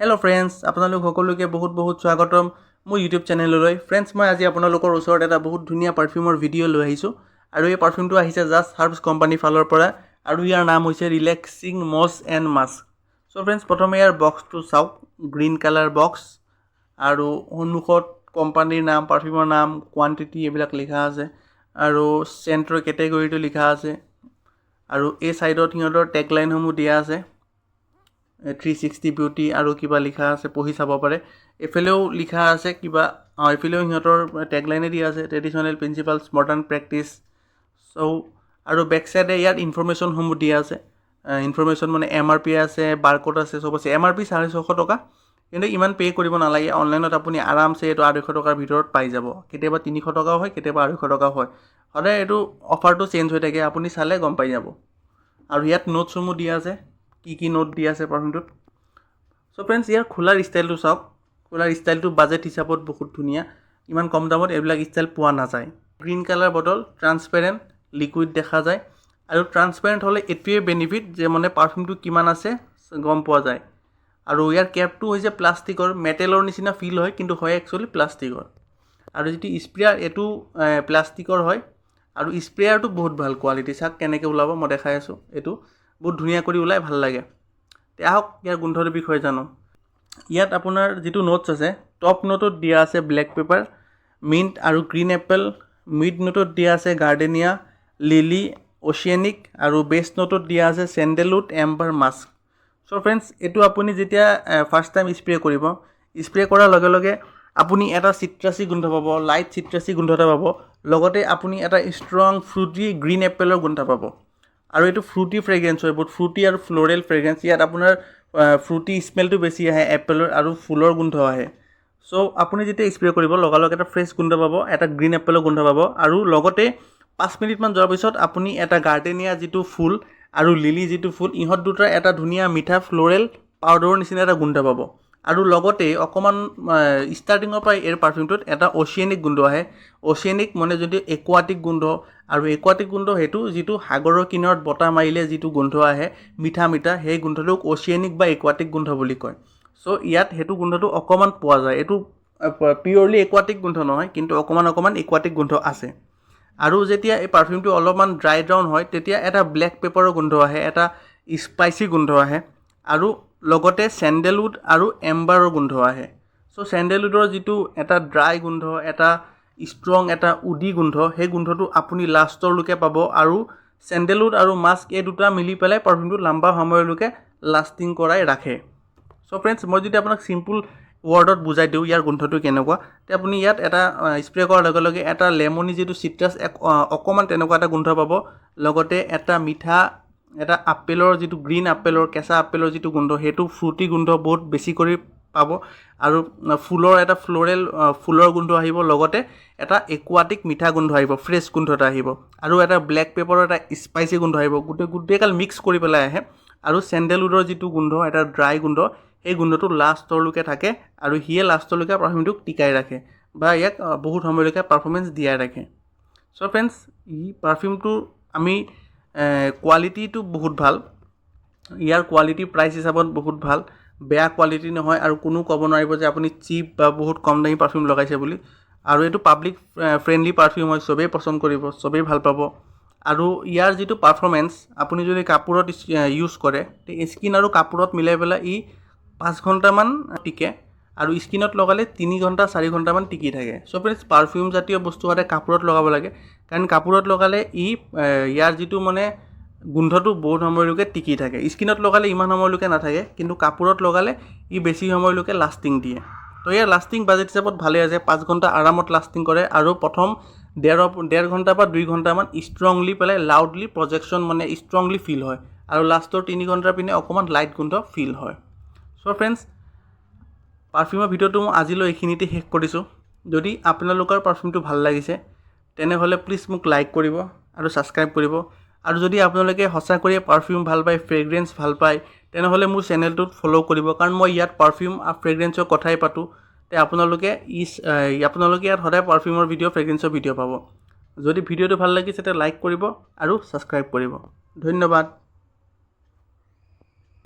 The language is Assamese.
हेलो फ्रेंड्स আপোনালোক সকলোকে বহুত বহুত স্বাগতম মোৰ ইউটিউব চেনেললৈ ফ্ৰেন্ডছ মই আজি আপোনালোকৰ ওচৰত এটা বহুত ধুনীয়া পাৰফিউমৰ ভিডিঅ' লৈ আহিছো আৰু এই পাৰফিউমটো আহিছে জাস্ট হাৰ্বছ কোম্পানী ফালৰ পৰা আৰু ইয়াৰ নাম হৈছে ৰিলেক্সিং মছ এণ্ড মাস্ক সো ফ্ৰেন্ডছ প্ৰথমে ইয়াৰ বক্সটো চাওক গ্ৰীন কালাৰ বক্স আৰু সন্মুখত কোম্পানীৰ নাম পাৰফিউমৰ নাম কোৱান্টিটি এইবিলাক লিখা আছে আৰু চেণ্টৰ কেটেগৰীটো লিখা আছে আৰু এই সাইডত হিহঁতৰ টেগলাইনসমূহ দিয়া আছে 360 বিউটি আৰু কিবা লিখা আছে পঢ়ি চাব পাৰে এফেলেও লিখা আছে কিবা এফেলেও হিহঁতৰ টেগলাইনে দিয়া আছে ট্ৰেডিশনাল প্ৰিন্সিপালস মডাৰ্ন প্ৰেক্টিস সো আৰু বেক সাইডে ইয়াত ইনফৰমেশন সমূহ দিয়া আছে ইনফৰমেশন মানে এমআৰপি আছে বাৰকোড আছে সব আছে এমআৰপি 650 টকা কিন্তু ইমান পে কৰিব নালাগে অনলাইনত আপুনি আৰামছে এটো 250 টকাৰ ভিতৰত পাই যাব কেতিয়াবা 300 টকাও হয় কেতিয়াবা 250 টকা হয় সদায় এটো অফাৰটো চেঞ্জ হৈ থাকে আপুনি চালে গম পাই যাব আৰু ইয়াত নোটসমূহ দিয়া আছে কি নোট দিয়া আছে পাৰফিউমটোত সো फ्रेंड्स ইয়াৰ খোলাৰ ষ্টাইলটো চাওক খোলাৰ ষ্টাইলটো বাজেট হিচাপত বহুত ধুনিয়া ইমান কম দামত এবিলাক ষ্টাইল পোৱা নাযায় green colour bottle transparent liquid দেখা যায় আৰু ট্ৰান্সপাৰেন্ট হলে এটোৱে বেনিফিট যে মানে পাৰফিউমটো কিমান আছে গম পোৱা যায় আৰু ইয়াৰ কেপটো হৈছে প্লাষ্টিকৰ মেটেলৰ নিচিনা ফিল হয় কিন্তু হয় একচুয়ালি প্লাষ্টিকৰ আৰু যেটি স্প্ৰেয়াৰ এটো প্লাষ্টিকৰ হয় আৰু স্প্ৰেয়াৰটো বহুত ভাল কোৱালিটি চাক কেনেকৈ ওলাব মই দেখাই আছো এটো বহুত ধুনিয়া কৰি ওলাই ভাল লাগে তে আহক ইয়াৰ গুণধৰ বিষয় জানো ইয়াত আপোনাৰ যেটো নোটস আছে টপ নোটত দিয়া আছে ব্ল্যাক পেপাৰ মিন্ট আৰু গ্ৰীন এপল মিড নোটত দিয়া আছে গাৰ্ডেনিয়া লিলি ওশিয়ানিক আৰু বেস নোটত দিয়া আছে sandalwood Amber mask so friends এটো আপুনি যেতিয়া ফাৰ্স্ট টাইম স্প্ৰে কৰিব স্প্ৰে কৰাৰ লগে লগে আপুনি এটা সিট্ৰাসি গন্ধ পাব লাইট সিট্ৰাসি গন্ধ এটা পাব লগতে আপুনি এটা ষ্ট্ৰং ফ্ৰুটি গ্ৰীন এপলৰ গন্ধ পাব আৰু এটো ফ্ৰুটি ফ্ৰেগ্ৰেন্স হয় বহুত ফ্ৰুটি আৰু ফ্লোৰেল ফ্ৰেগ্ৰেন্স ইয়াত আপোনাৰ ফ্ৰুটি স্মেলটো বেছি আহে এপলৰ আৰু ফুলৰ গন্ধ আহে সো আপুনি যেতিয়া স্প্ৰে কৰিব লগালগ এটা ফ্ৰেছ গন্ধ পাব এটা গ্ৰীন এপলৰ গন্ধ পাব আৰু লগতে 5 মিনিট মান যোৱাৰ পিছত আপুনি এটা গাৰ্ডেনিয়া যেটো ফুল আৰু লিলি যেটো ফুল ইহত দুটাৰ এটা ধুনিয়া মিঠা ফ্লোৰেল পাউডাৰৰ নিচিনা এটা গন্ধ পাব আৰু লগতে অকমান ষ্টাৰ্টিংৰ পৰা এৰ পাৰফিউমটোত এটা ওশিয়ানিক গন্ধ আহে ওশিয়ানিক মানে যদি একুৱাটিক গন্ধ আৰু একুৱাটিক গন্ধ হেতু যেটো সাগৰৰ কিনাৰত বতা মাৰিলে যেটো গন্ধ আহে মিঠা মিঠা সেই গন্ধটোক ওশিয়ানিক বা একুৱাটিক গন্ধ বুলি কয় সো ইয়াত হেতু গন্ধটো অকমান পোৱা যায় এটো পিওৰলি একুৱাটিক গন্ধ নহয় কিন্তু অকমান একুৱাটিক গন্ধ আছে আৰু যেতিয়া এই পাৰফিউমটো অলপমান ড্ৰাই ডাউন হয় তেতিয়া এটা ব্ল্যাক পেপাৰৰ গন্ধ আহে এটা স্পাইসি গন্ধ আহে আৰু লগতে স্যান্ডেলউড আৰু এম্বাৰৰ গন্ধ আহে সো স্যান্ডেলউডৰ যেটো এটা ড্ৰাই গন্ধ এটা ষ্ট্ৰং এটা উডি গন্ধ সেই গন্ধটো আপুনি লাষ্টৰ লুকে পাব আৰু স্যান্ডেলউড আৰু মাস্ক এই দুটা মিলি পেলাই পাৰফিউমটো লম্বা সময়লৈকে লাস্টিং কৰাই ৰাখে সো फ्रेंड्स মই যদি আপোনাক সিম্পল ওয়াৰ্ডত বুজাই দিও ইয়াৰ গন্ধটো কেনেকুৱা তে আপুনি ইয়াত এটা স্প্ৰে কৰাৰ লগে লগে এটা লেমনি যেটো সিট্ৰাস অকমান তেনেকুৱা এটা গন্ধ পাব লগতে এটা মিঠা এটা আপেলৰ যেটো গ্ৰীন আপেলৰ কেঁচা আপেলৰ যেটো গন্ধ হেতু ফ্ৰুটি গন্ধ বহুত বেছি কৰি পাব আৰু ফুলৰ এটা ফ্লোৰেল ফুলৰ গন্ধ আহিব লগতে এটা একুৱাটিক মিঠা গন্ধ আহিব ফ্ৰেছ গন্ধ এটা আহিব আৰু এটা ব্ল্যাক পেপাৰৰ এটা স্পাইসি গন্ধ আহিব গুটেকাল মিক্স কৰি পেলাই আহে আৰু স্যান্ডেলউডৰ যেটো গন্ধ এটা ড্ৰাই গন্ধ এই গন্ধটো লাষ্টৰ লুকে থাকে আৰু হিয়ে লাষ্টৰ লুকে পাৰফিউমটো টিকাই ৰাখে বা ইয়াক বহুত সময়লৈকে পাৰফৰম্যান্স দিয়াই ৰাখে সো फ्रेंड्स ই পাৰফিউমটো আমি কোৱালিটিটো বহুত ভাল ইয়াৰ কোৱালিটি প্ৰাইস হিচাপত বহুত ভাল বেয়া কোৱালিটি নহয় আৰু কোনো ক'ব নোৱাৰিব যে আপুনি চিপ বা বহুত কম দামী পাৰফিউম লগাইছে বুলি আৰু এটো পাব্লিক ফ্ৰেন্ডলি পাৰফিউম হয় সবেই পছন্দ কৰিব সবেই ভাল পাব আৰু ইয়াৰ যেটো পাৰফৰম্যান্স আপুনি যদি কাপোৰত ইউজ কৰে তে স্কিন আৰু কাপোৰত মিলাই পেলাই ই 5 ঘণ্টা মান টিকে আৰু স্কিনত লগালে 3 ঘণ্টা 4 ঘণ্টা মান টিকি থাকে সো फ्रेंड्स পাৰফিউম জাতীয় বস্তু হতে কাপোৰত লগাব লাগে কাৰণ কাপোৰত লগালে ই ইয়াৰ যেটো মানে গন্ধটো বহুত সময়লৈকে টিকি থাকে স্কিনত লগালে ইমান সময়লৈকে নাথাকে কিন্তু কাপোৰত লগালে ই বেছি সময়লৈকে লাস্টিং দিয়ে তো ইয়াৰ লাস্টিং বাজেট হিচাপত ভালে আছে 5 ঘণ্টা আৰামত লাস্টিং কৰে আৰু প্ৰথম 1.5 ঘণ্টা বা 2 ঘণ্টা মান ষ্ট্ৰংলি পেলাই লাউডলি প্ৰজেকশন মানে ষ্ট্ৰংলি ফিল হয় আৰু লাষ্টৰ 3 ঘণ্টাৰ পিনে অকমান লাইট গন্ধ ফিল হয় সো फ्रेंड्स পাৰফিউমৰ ভিডিওটো মই আজিলৈ এখিনিতে শেষ কৰিছো যদি আপোনালোকৰ পাৰফিউমটো ভাল লাগিছে তেনে হলে প্লিজ মোক লাইক কৰিব আৰু সাবস্ক্ৰাইব কৰিব আৰু যদি আপোনালোকে হসা কৰি পাৰফিউম ভাল পায় ফ্ৰেগ্ৰেন্স ভাল পায় তেনে হলে মোৰ চেনেলটো ফলো কৰিব কাৰণ মই ইয়াত পাৰফিউম আৰু ফ্ৰেগ্ৰেন্সৰ কথাই পাতো তে আপোনালোকে ইয়াত সদায় পাৰফিউমৰ ভিডিও ফ্ৰেগ্ৰেন্সৰ ভিডিও পাব যদি ভিডিওটো ভাল লাগিছে তে লাইক কৰিব আৰু সাবস্ক্ৰাইব কৰিব ধন্যবাদ